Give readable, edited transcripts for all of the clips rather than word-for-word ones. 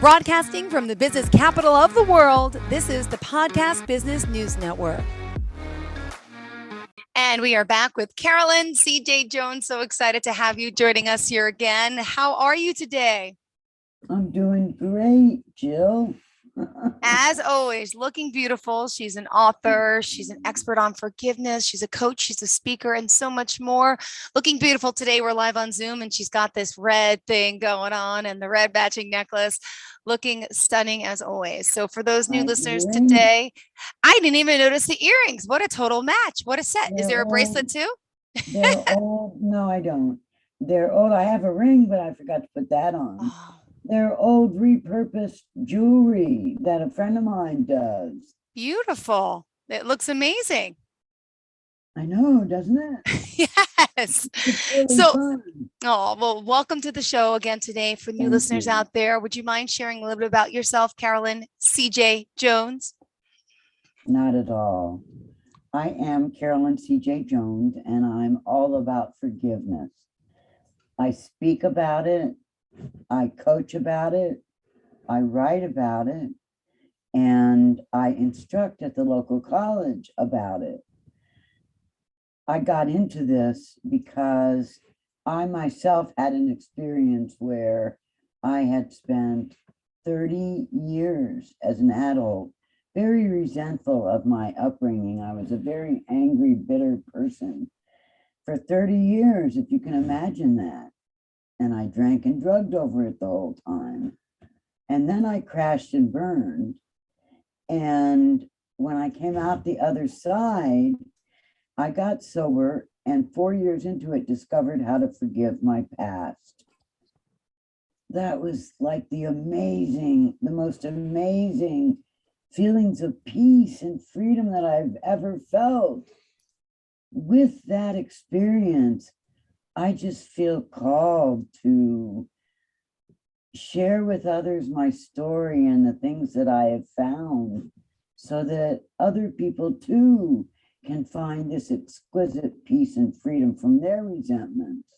Broadcasting from the business capital of the world, this is the Podcast Business News Network. And we are back with Carolyn, CJ Jones. So excited to have you joining us here again. How are you today? I'm doing great, Jill. As always, looking beautiful. She's an author. She's an expert on forgiveness. She's a coach. She's a speaker and so much more. Looking beautiful today. We're live on Zoom and she's got this red thing going on and the red matching necklace. Looking stunning as always. So for those new listeners today, I didn't even notice the earrings. What a total match. What a set. Is there a bracelet too? They're old. No, I don't. They're old. I have a ring, but I forgot to put that on. Oh. They're old repurposed jewelry that a friend of mine does. Beautiful. It looks amazing. I know, doesn't it? Yes. Really fun. Oh, well, welcome to the show again today. For new listeners out there, would you mind sharing a little bit about yourself, Carolyn CJ Jones? Not at all. I am Carolyn CJ Jones, and I'm all about forgiveness. I speak about it. I coach about it, I write about it, and I instruct at the local college about it. I got into this because I myself had an experience where I had spent 30 years as an adult, very resentful of my upbringing. I was a very angry, bitter person for 30 years, if you can imagine that. And I drank and drugged over it the whole time. And then I crashed and burned. And when I came out the other side, I got sober and 4 years into it, discovered how to forgive my past. That was like the most amazing feelings of peace and freedom that I've ever felt. With that experience, I just feel called to share with others my story and the things that I have found so that other people too can find this exquisite peace and freedom from their resentments.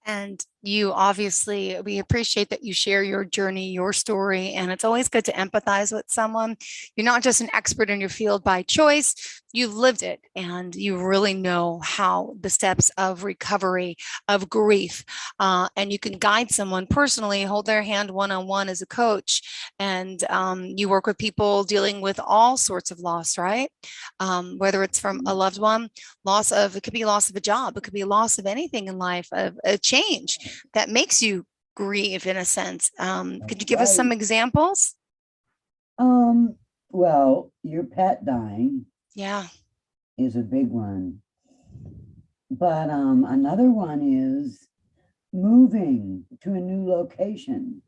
And you obviously, we appreciate that you share your journey, your story, and it's always good to empathize with someone. You're not just an expert in your field by choice, you've lived it and you really know how the steps of recovery, of grief, and you can guide someone personally, hold their hand one-on-one as a coach. And you work with people dealing with all sorts of loss, right? Whether it's from a loved one, it could be loss of a job, it could be loss of anything in life, of a change that makes you grieve in a sense. Could you give us some examples? Well, your pet dying, is a big one. But another one is moving to a new location.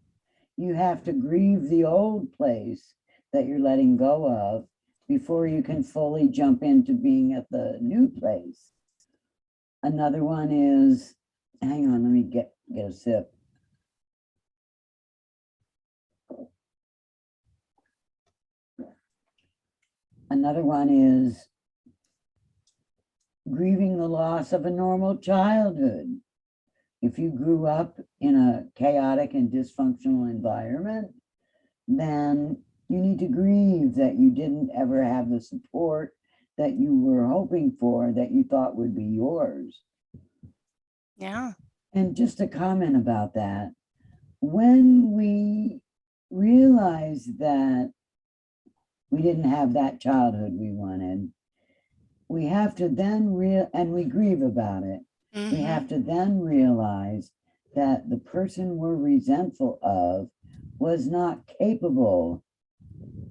You have to grieve the old place that you're letting go of before you can fully jump into being at the new place. Another one is, hang on, let me get a sip. Another one is grieving the loss of a normal childhood. If you grew up in a chaotic and dysfunctional environment, then you need to grieve that you didn't ever have the support that you were hoping for, that you thought would be yours. Yeah. And just a comment about that, when we realize that we didn't have that childhood we wanted, we have to then and we grieve about it. Mm-hmm. We have to then realize that the person we're resentful of was not capable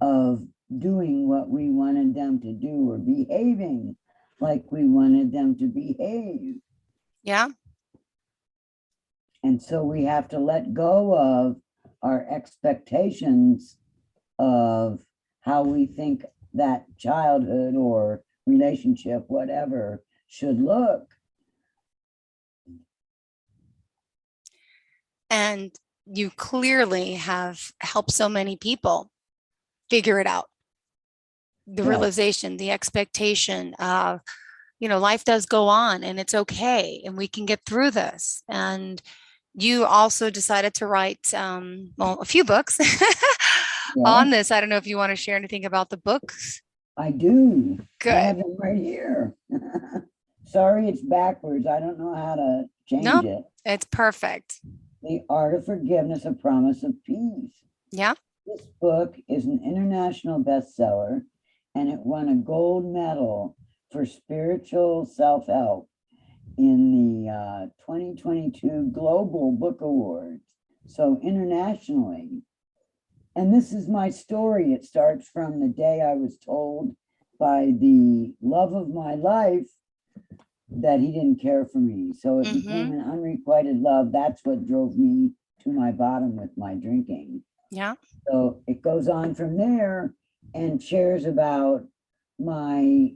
of doing what we wanted them to do or behaving like we wanted them to behave. Yeah. And so we have to let go of our expectations of how we think that childhood or relationship, whatever, should look. And you clearly have helped so many people figure it out. The realization, the expectation of, life does go on and it's okay and we can get through this. And you also decided to write, well, a few books Yeah, on this. I don't know if you want to share anything about the books. I do. I Good. have them right here. Sorry, it's backwards. I don't know how to change Nope, it. it's perfect. The Art of Forgiveness, A Promise of Peace. Yeah. This book is an international bestseller, and it won a gold medal for spiritual self-help in the 2022 Global Book Awards. So internationally. And this is my story. It starts from the day I was told by the love of my life that he didn't care for me. So it became an unrequited love. That's what drove me to my bottom with my drinking. Yeah. So it goes on from there and shares about my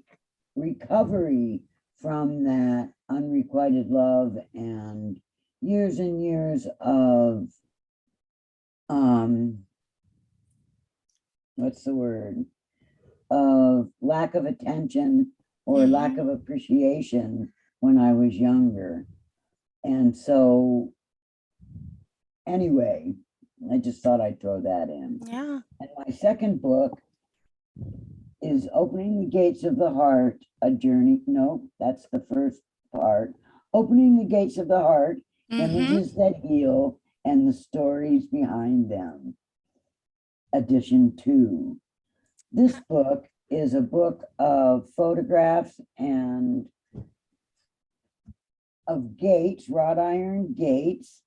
recovery from that unrequited love and years of what's the word, of lack of attention or lack of appreciation when I was younger. And so anyway, I just thought I'd throw that in. Yeah. And my second book is Opening the Gates of the Heart, a journey. No, that's the first part. Opening the Gates of the Heart, Images That Heal, and the Stories Behind Them. Edition 2. This book is a book of photographs and of gates, wrought iron gates,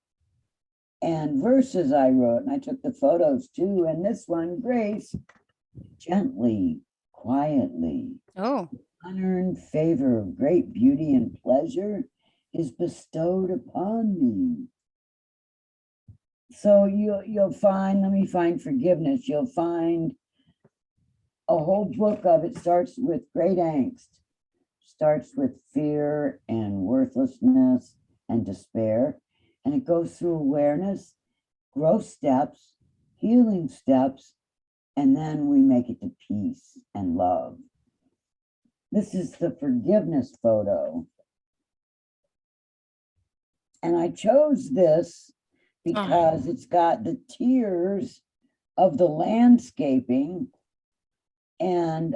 and verses I wrote. And I took the photos too. And this one, Grace, gently, quietly, Oh, unearned favor of great beauty and pleasure is bestowed upon me. So you'll find, let me find forgiveness. You'll find a whole book of it starts with great angst, starts with fear and worthlessness and despair, and it goes through awareness, growth steps, healing steps, and then we make it to peace and love. This is the forgiveness photo. And I chose this because it's got the tears of the landscaping, and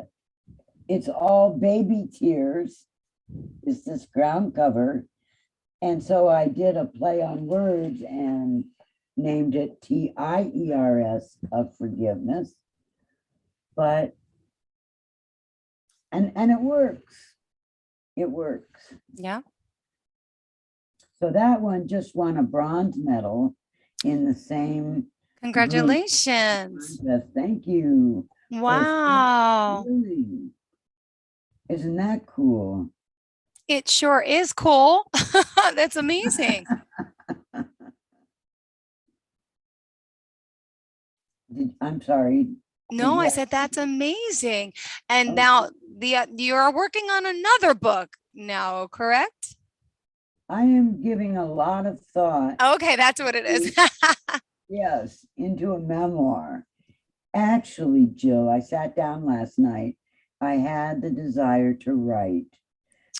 it's all baby tears. Is this ground cover. And so I did a play on words and named it TIERS of forgiveness. But and it works. It works. yeah. So that one just won a bronze medal in the same group. Congratulations. Yes, thank you. Wow. Healing. Isn't that cool? It sure is cool. That's amazing. I'm sorry. No, I said that's amazing. And now you are working on another book now, correct? I am giving a lot of thought. Okay, that's what it is. Yes, into a memoir. Actually, Jill, I sat down last night. I had the desire to write.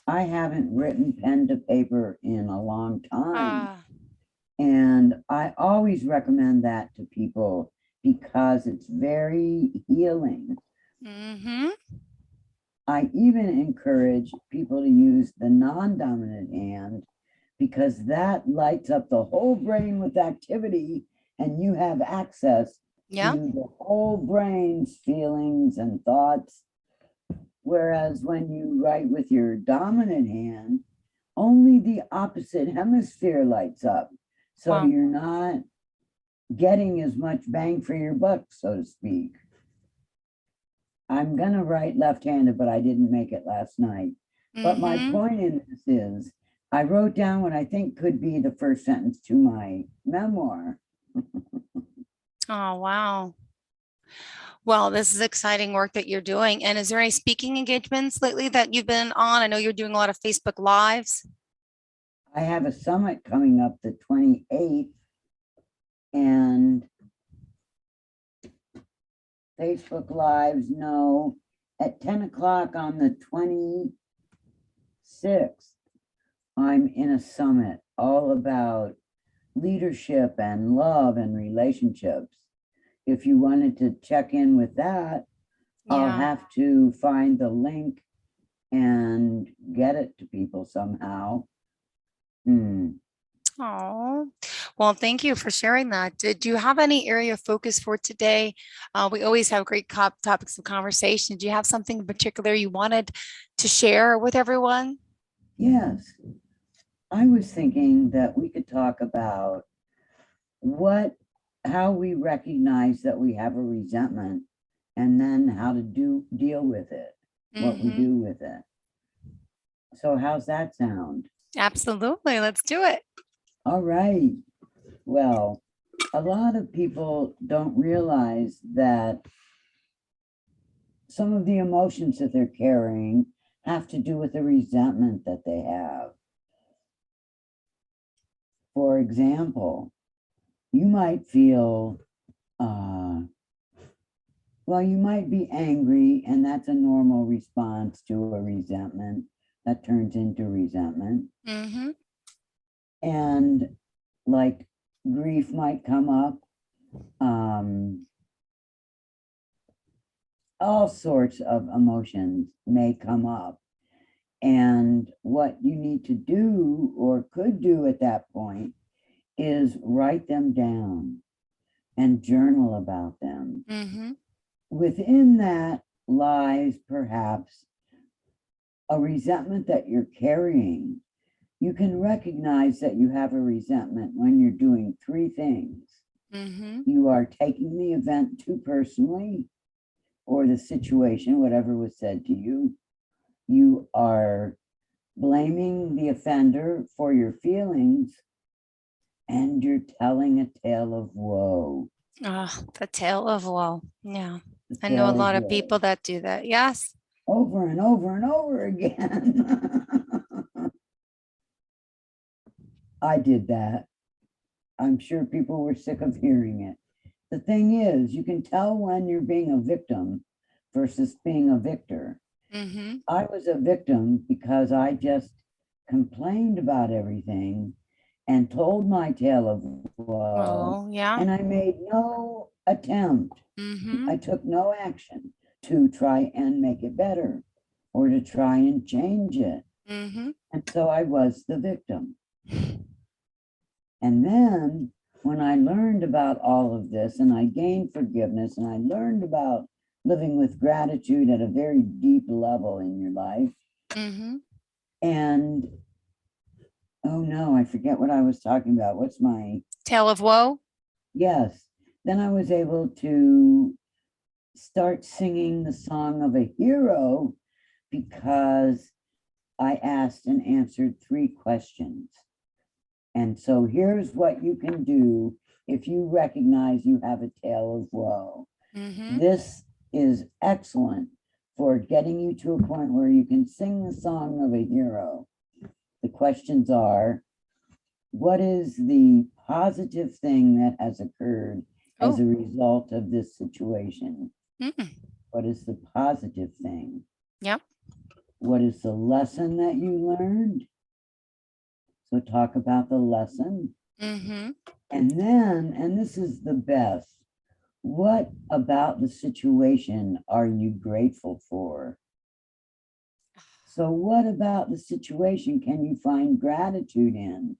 I haven't written pen to paper in a long time. And I always recommend that to people because it's very healing. I even encourage people to use the non-dominant hand because that lights up the whole brain with activity and you have access to the whole brain's feelings and thoughts. Whereas when you write with your dominant hand, only the opposite hemisphere lights up. So you're not getting as much bang for your buck, so to speak. I'm gonna write left-handed, but I didn't make it last night. But my point in this is, I wrote down what I think could be the first sentence to my memoir. Oh, wow. Well, this is exciting work that you're doing. And is there any speaking engagements lately that you've been on? I know you're doing a lot of Facebook Lives. I have a summit coming up the 28th, and Facebook Lives, no, at 10 o'clock on the 26th, I'm in a summit all about leadership and love and relationships. If you wanted to check in with that, I'll Yeah. have to find the link and get it to people somehow. Oh, well, thank you for sharing that. Did you have any area of focus for today? We always have great topics of conversation. Do you have something in particular you wanted to share with everyone? Yes, I was thinking that we could talk about how we recognize that we have a resentment and then how to deal with it, what we do with it. So how's that sound? Absolutely. Let's do it. All right. Well, a lot of people don't realize that some of the emotions that they're carrying have to do with the resentment that they have. For example, you might feel, well, you might be angry, and that's a normal response to a resentment that turns into resentment. And like grief might come up, all sorts of emotions may come up. And what you need to do or could do at that point is write them down and journal about them. Within that lies perhaps a resentment that you're carrying. You can recognize that you have a resentment when you're doing three things. You are taking the event too personally, or the situation, whatever was said to you. You are blaming the offender for your feelings, and you're telling a tale of woe. The tale of woe. Yeah. The I know a tale of lot of woe. people that do that. Yes. Over and over and over again. I did that. I'm sure people were sick of hearing it. The thing is, you can tell when you're being a victim versus being a victor. I was a victim because I just complained about everything and told my tale of woe, Oh, yeah. and I made no attempt. I took no action to try and make it better or to try and change it. And so I was the victim. And then when I learned about all of this and I gained forgiveness and I learned about living with gratitude at a very deep level in your life, and oh no, I forget what I was talking about. What's my tale of woe? Yes. Then I was able to start singing the song of a hero because I asked and answered three questions. And so here's what you can do if you recognize you have a tale of woe. This is excellent for getting you to a point where you can sing the song of a hero. The questions are, what is the positive thing that has occurred as a result of this situation? What is the positive thing? Yep. What is the lesson that you learned? So talk about the lesson. And then, and this is the best, what about the situation are you grateful for? So what about the situation can you find gratitude in?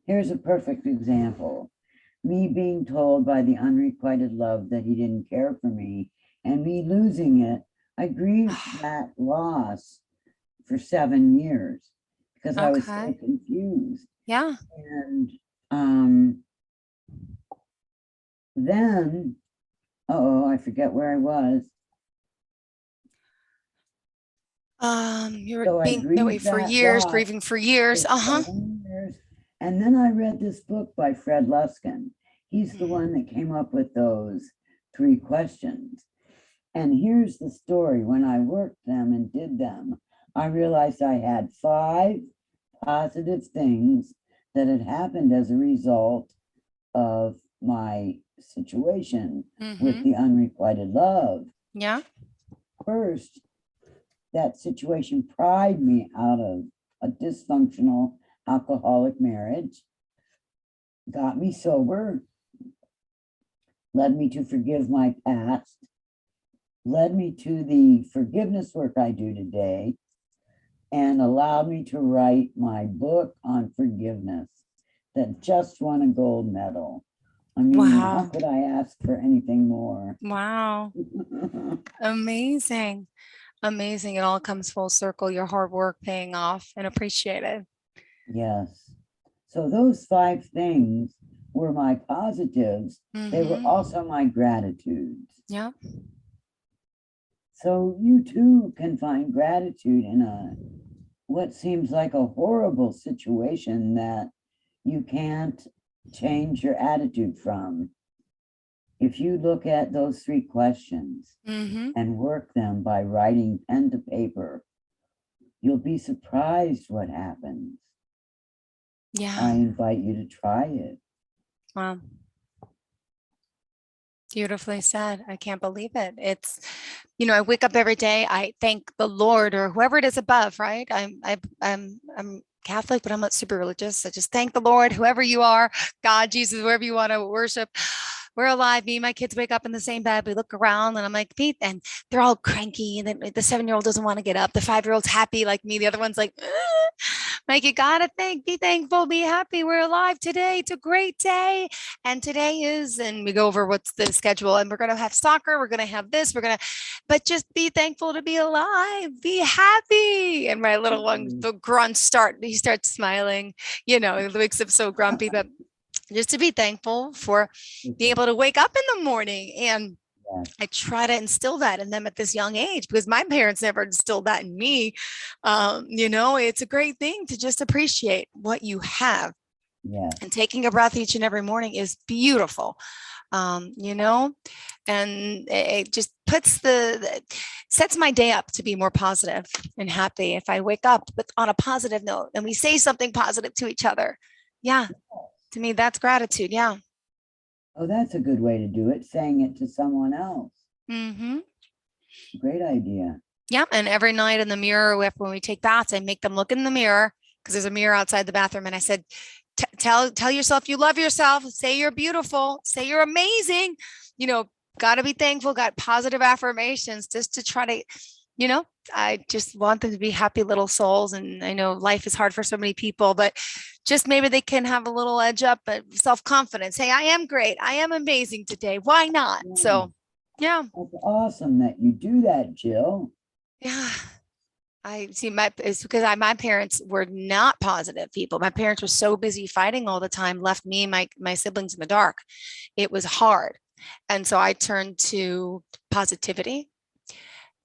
Here's a perfect example. Me being told by the unrequited love that he didn't care for me and me losing it, I grieved that loss for 7 years because I was so confused. Yeah. And then, I forget where I was. You were So I being that way grieved for that years, loss grieving for years. for 7 years. And then I read this book by Fred Luskin. He's the one that came up with those three questions. And here's the story. When I worked them and did them, I realized I had 5 positive things that had happened as a result of my situation with the unrequited love. Yeah. First, that situation pried me out of a dysfunctional alcoholic marriage. got me sober, led me to forgive my past, led me to the forgiveness work I do today, and allowed me to write my book on forgiveness that just won a gold medal. I mean, how Wow. could I ask for anything more? Wow. Amazing. Amazing. It all comes full circle. Your hard work paying off and appreciated. Yes. So those 5 things were my positives. They were also my gratitudes. Yeah. So you too can find gratitude in what seems like a horrible situation that you can't change your attitude from. If you look at those 3 questions and work them by writing pen to paper, you'll be surprised what happens. Yeah. I invite you to try it. Wow. Beautifully said. I can't believe it. It's, I wake up every day. I thank the Lord or whoever it is above, right? I'm Catholic, but I'm not super religious. I just thank the Lord, whoever you are, God, Jesus, whoever you want to worship. We're alive. Me and my kids wake up in the same bed. We look around and I'm like, Pete, and they're all cranky. And then the 7-year-old doesn't want to get up. The 5-year-old's happy like me. The other one's like, like, you gotta be thankful, be happy. We're alive today. It's a great day. And today is, and we go over what's the schedule. And we're gonna have soccer. We're gonna have this. But just be thankful to be alive. Be happy. And my little one, the grunts he starts smiling. He wakes up so grumpy, but just to be thankful for being able to wake up in the morning. And I try to instill that in them at this young age because my parents never instilled that in me. It's a great thing to just appreciate what you have. And taking a breath each and every morning is beautiful. And it just sets my day up to be more positive and happy. If I wake up on a positive note and we say something positive to each other. Yeah. To me, that's gratitude. Yeah. Oh, that's a good way to do it, saying it to someone else. Great idea. Yeah. And every night in the mirror, when we take baths, I make them look in the mirror because there's a mirror outside the bathroom. And I said, tell yourself you love yourself. Say you're beautiful. Say you're amazing. Got to be thankful, got positive affirmations just to try to, I just want them to be happy little souls. And I know life is hard for so many people, but just maybe they can have a little edge up, but self-confidence. Hey, I am great. I am amazing today. Why not? So, yeah. That's awesome that you do that, Jill. Yeah. I see it's because my parents were not positive people. My parents were so busy fighting all the time, left me and my siblings in the dark. It was hard. And so I turned to positivity,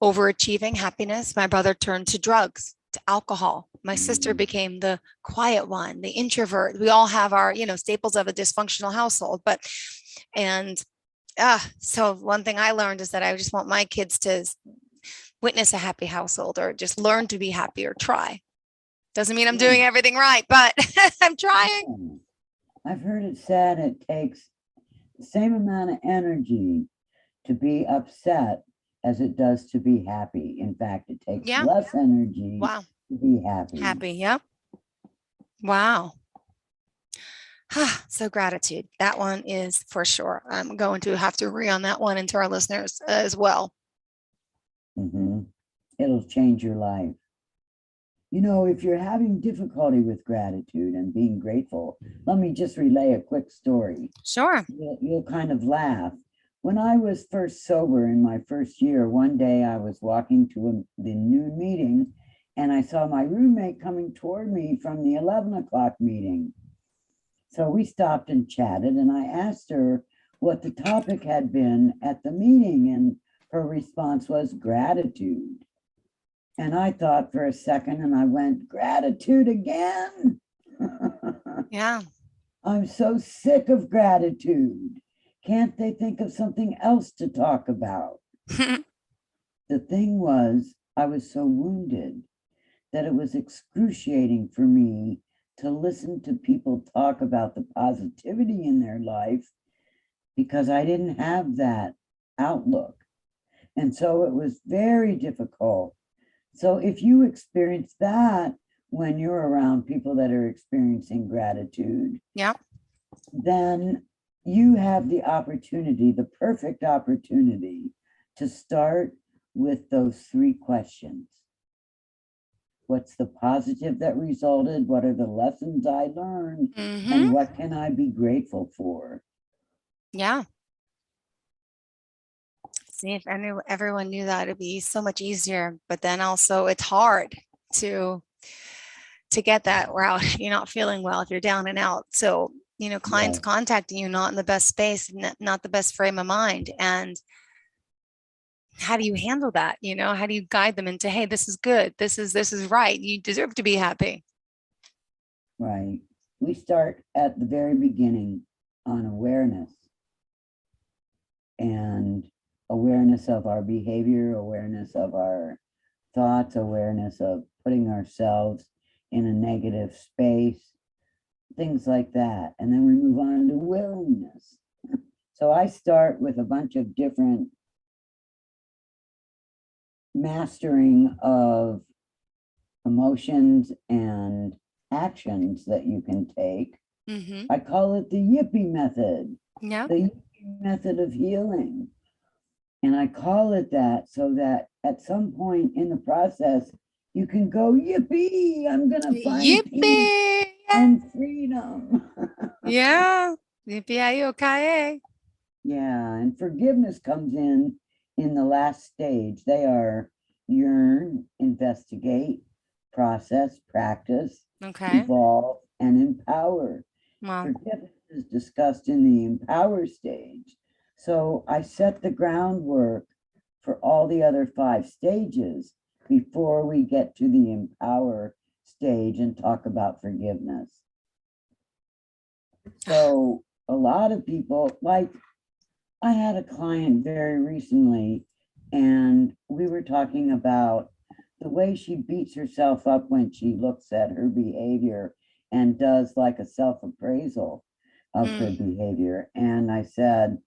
overachieving, happiness. My brother turned to drugs, to alcohol. My sister became the quiet one, the introvert. We all have our, staples of a dysfunctional household. So one thing I learned is that I just want my kids to witness a happy household or just learn to be happy or try. Doesn't mean I'm doing everything right, but I'm trying. I've heard it said it takes the same amount of energy to be upset as it does to be happy. In fact, it takes less energy to be happy. Happy, yep. Wow. So gratitude. That one is for sure. I'm going to have to agree on that one and to our listeners as well. It'll change your life. If you're having difficulty with gratitude and being grateful, let me just relay a quick story. Sure. You'll kind of laugh. When I was first sober in my first year, one day I was walking to the noon meeting and I saw my roommate coming toward me from the 11 o'clock meeting. So we stopped and chatted and I asked her what the topic had been at the meeting, and her response was gratitude. And I thought for a second and I went, gratitude again? Yeah. I'm so sick of gratitude. Can't they think of something else to talk about? The thing was, I was so wounded that it was excruciating for me to listen to people talk about the positivity in their life because I didn't have that outlook. And so it was very difficult. So if you experience that when you're around people that are experiencing gratitude, then you have the opportunity, the perfect opportunity, to start with those three questions. What's the positive that resulted? What are the lessons I learned? Mm-hmm. And what can I be grateful for? Yeah. See, if everyone knew that, it'd be so much easier. But then also, it's hard to get that route. You're not feeling well if you're down and out. So, clients Yes, contacting you not in the best space, not the best frame of mind. And how do you handle that? How do you guide them into, hey, this is good. This is right. You deserve to be happy. right. We start at the very beginning on awareness, and awareness of our behavior, awareness of our thoughts, awareness of putting ourselves in a negative space, things like that. And then we move on to willingness. So I start with a bunch of different mastering of emotions and actions that you can take. Mm-hmm. I call it the yippee method, Yeah. the yippee method of healing. And I call it that so that at some point in the process, you can go, yippee, I'm going to find peace Yippee! and freedom. Yeah. Yippee-ki-yay. Yeah, and forgiveness comes in the last stage. They are yearn, investigate, process, practice, Okay. evolve, and empower. Well, Forgiveness is discussed in the empower stage. So I set the groundwork for all the other 5 stages before we get to the empower stage and talk about forgiveness. So a lot of people, like I had a client very recently, and we were talking about the way she beats herself up when she looks at her behavior and does like a self appraisal of her mm, behavior. And I said,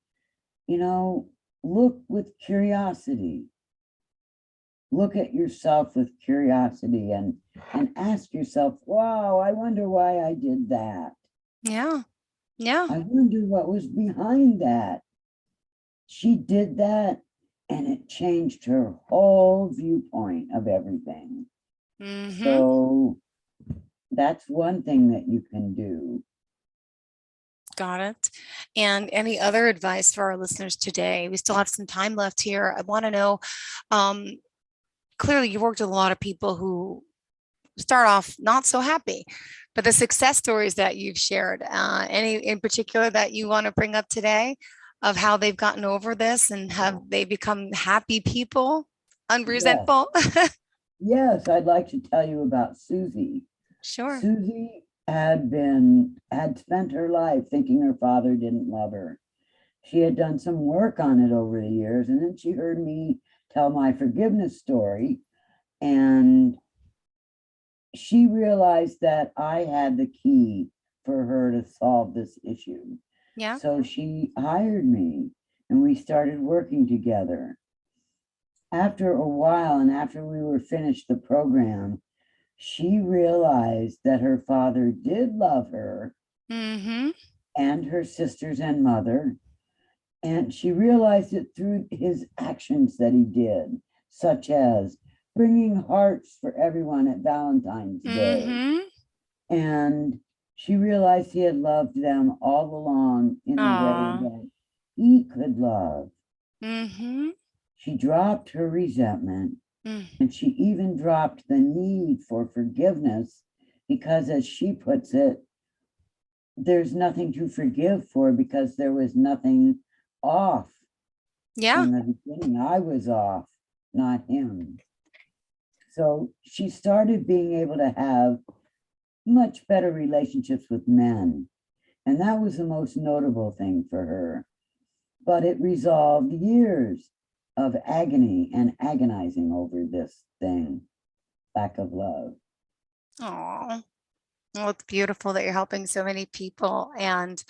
look with curiosity. Look at yourself with curiosity and ask yourself, wow, I wonder why I did that. yeah. Yeah. I wonder what was behind that. She did that, and it changed her whole viewpoint of everything. Mm-hmm. So that's one thing that you can do. Got it. And any other advice for our listeners today? We still have some time left here. I want to know, um, clearly you worked with a lot of people who start off not so happy, but the success stories that you've shared, any in particular that you want to bring up today of how they've gotten over this and have they become happy people, Yes, unresentful? yes, I'd like to tell you about Susie. Sure. Susie had spent her life thinking her father didn't love her. She had done some work on it over the years, and then she heard me tell my forgiveness story, and she realized that I had the key for her to solve this issue. Yeah. So she hired me, and we started working together. After a while, and after we were finished the program, she realized that her father did love her Mm-hmm. and her sisters and mother. And she realized it through his actions that he did, such as bringing hearts for everyone at Valentine's Day. Mm-hmm. And she realized he had loved them all along in the way Aw. that he could love. Mm-hmm. She dropped her resentment, Mm. and she even dropped the need for forgiveness because, as she puts it, there's nothing to forgive for because there was nothing off Yeah. from the beginning. I was off, not him. So she started being able to have much better relationships with men. And that was the most notable thing for her. But it resolved years of agony and agonizing over this thing, lack of love. Aw. Well, it's beautiful that you're helping so many people. And,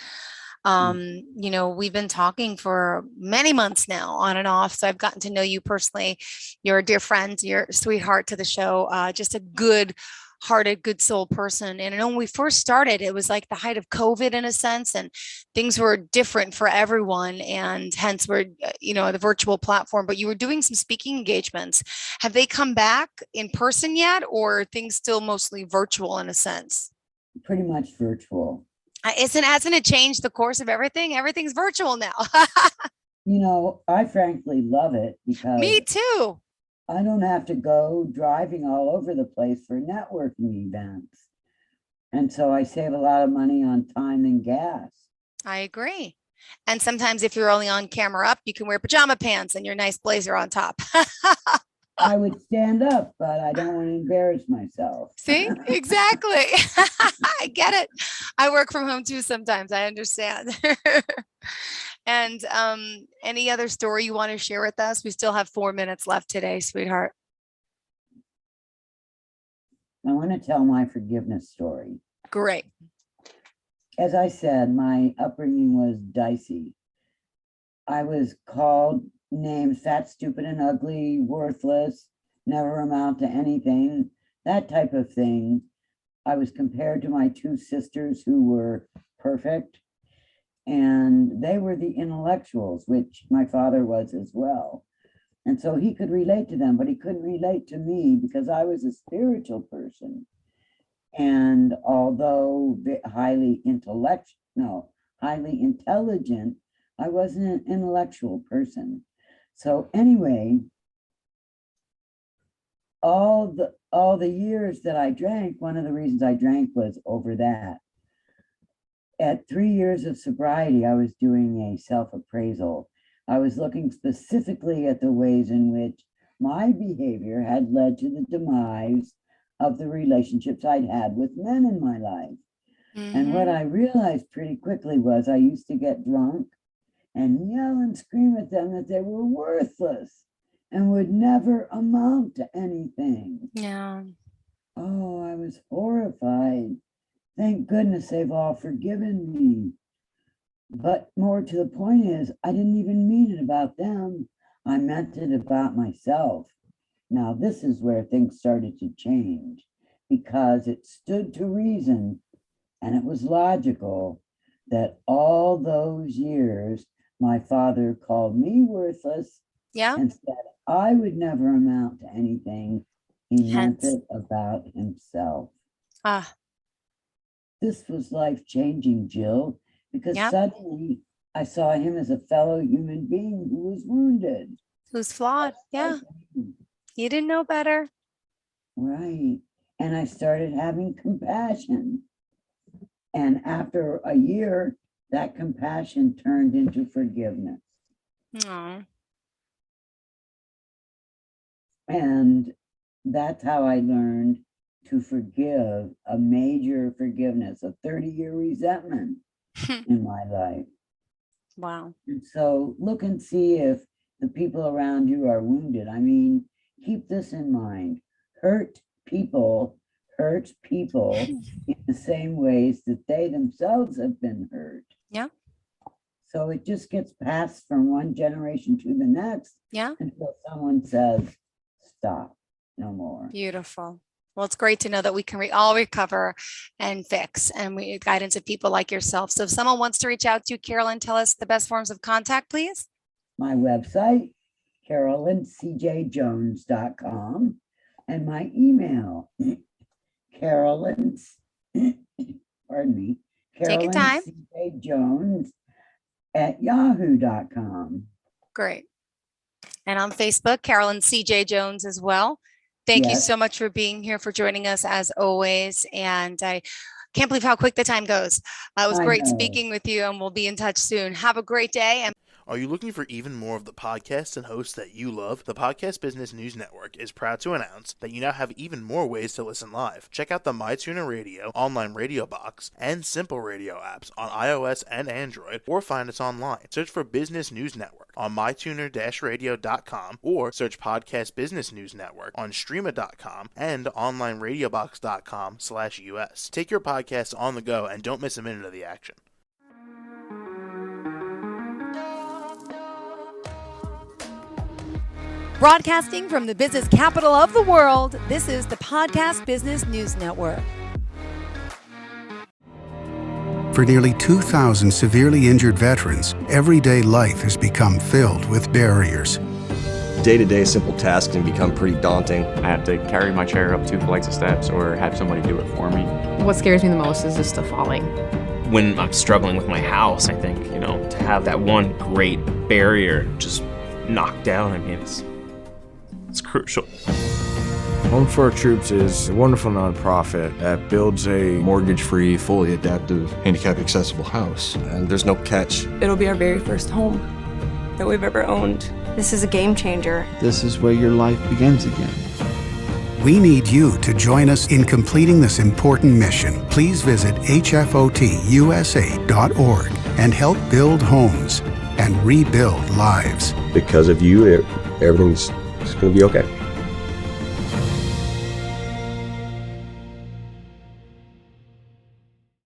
Mm. we've been talking for many months now, on and off. So I've gotten to know you personally. You're a dear friend, you're a sweetheart to the show, just a good hearted, good soul person. And I know when we first started, it was like the height of COVID in a sense, and things were different for everyone. And hence we're, the virtual platform, but you were doing some speaking engagements. Have they come back in person yet, or are things still mostly virtual in a sense? Pretty much virtual. Hasn't it changed the course of everything? Everything's virtual now. I frankly love it because Me too. I don't have to go driving all over the place for networking events. And so I save a lot of money on time and gas. I agree. And sometimes if you're only on camera up, you can wear pajama pants and your nice blazer on top. I would stand up, but I don't want to embarrass myself. See, exactly. I get it. I work from home too sometimes. I understand. And any other story you want to share with us? We still have 4 minutes left today, sweetheart. I want to tell my forgiveness story. Great. As I said, my upbringing was dicey. I was called names fat, stupid, and ugly, worthless, never amount to anything, that type of thing. I was compared to my two sisters who were perfect, and they were the intellectuals, which my father was as well. And so he could relate to them, but he couldn't relate to me because I was a spiritual person. And although highly intelligent, I wasn't an intellectual person. So anyway, all the years that I drank, one of the reasons I drank was over that. At 3 years of sobriety, I was doing a self-appraisal. I was looking specifically at the ways in which my behavior had led to the demise of the relationships I'd had with men in my life. And what I realized pretty quickly was I used to get drunk and yell and scream at them that they were worthless and would never amount to anything. Yeah. Oh, I was horrified. Thank goodness they've all forgiven me. But more to the point is, I didn't even mean it about them. I meant it about myself. Now, this is where things started to change because it stood to reason and it was logical that all those years my father called me worthless and said I would never amount to anything. He meant it about himself. This was life-changing, Jill, because suddenly I saw him as a fellow human being who was wounded. Who's flawed. Yeah. You didn't know better. Right. And I started having compassion. And after a year, that compassion turned into forgiveness. Aww. And that's how I learned to forgive a major forgiveness, a 30-year resentment in my life. Wow. And so look and see if the people around you are wounded. I mean, keep this in mind. Hurt people in the same ways that they themselves have been hurt. Yeah. So it just gets passed from one generation to the next. Yeah. Until someone says, stop, no more. Beautiful. Well, it's great to know that we can all recover and fix, and we guidance of people like yourself. So if someone wants to reach out to you, Carolyn, tell us the best forms of contact, please. My website, carolyncjjones.com, and my email, Carolyn's, pardon me, Take your time. CJ@yahoo.com. Great. And on Facebook, Carolyn CJ Jones as well. Thank you so much for being here, for joining us as always. And I can't believe how quick the time goes. It was great speaking with you, and we'll be in touch soon. Have a great day. And are you looking for even more of the podcasts and hosts that you love? The Podcast Business News Network is proud to announce that you now have even more ways to listen live. Check out the MyTuner Radio, online radio box, and Simple Radio apps on iOS and Android, or find us online. Search for Business News Network on mytuner-radio.com, or search Podcast Business News Network on streama.com and onlineradiobox.com/US. Take your podcast on the go and don't miss a minute of the action. Broadcasting from the business capital of the world, this is the Podcast Business News Network. For nearly 2,000 severely injured veterans, everyday life has become filled with barriers. Day-to-day simple tasks can become pretty daunting. I have to carry my chair up 2 flights of steps or have somebody do it for me. What scares me the most is just the falling. When I'm struggling with my house, I think, to have that one great barrier just knocked down, it's crucial. Home for Our Troops is a wonderful nonprofit that builds a mortgage-free, fully adaptive, handicap-accessible house. And there's no catch. It'll be our very first home that we've ever owned. This is a game changer. This is where your life begins again. We need you to join us in completing this important mission. Please visit hfotusa.org and help build homes and rebuild lives. Because of you, everything's going to be okay.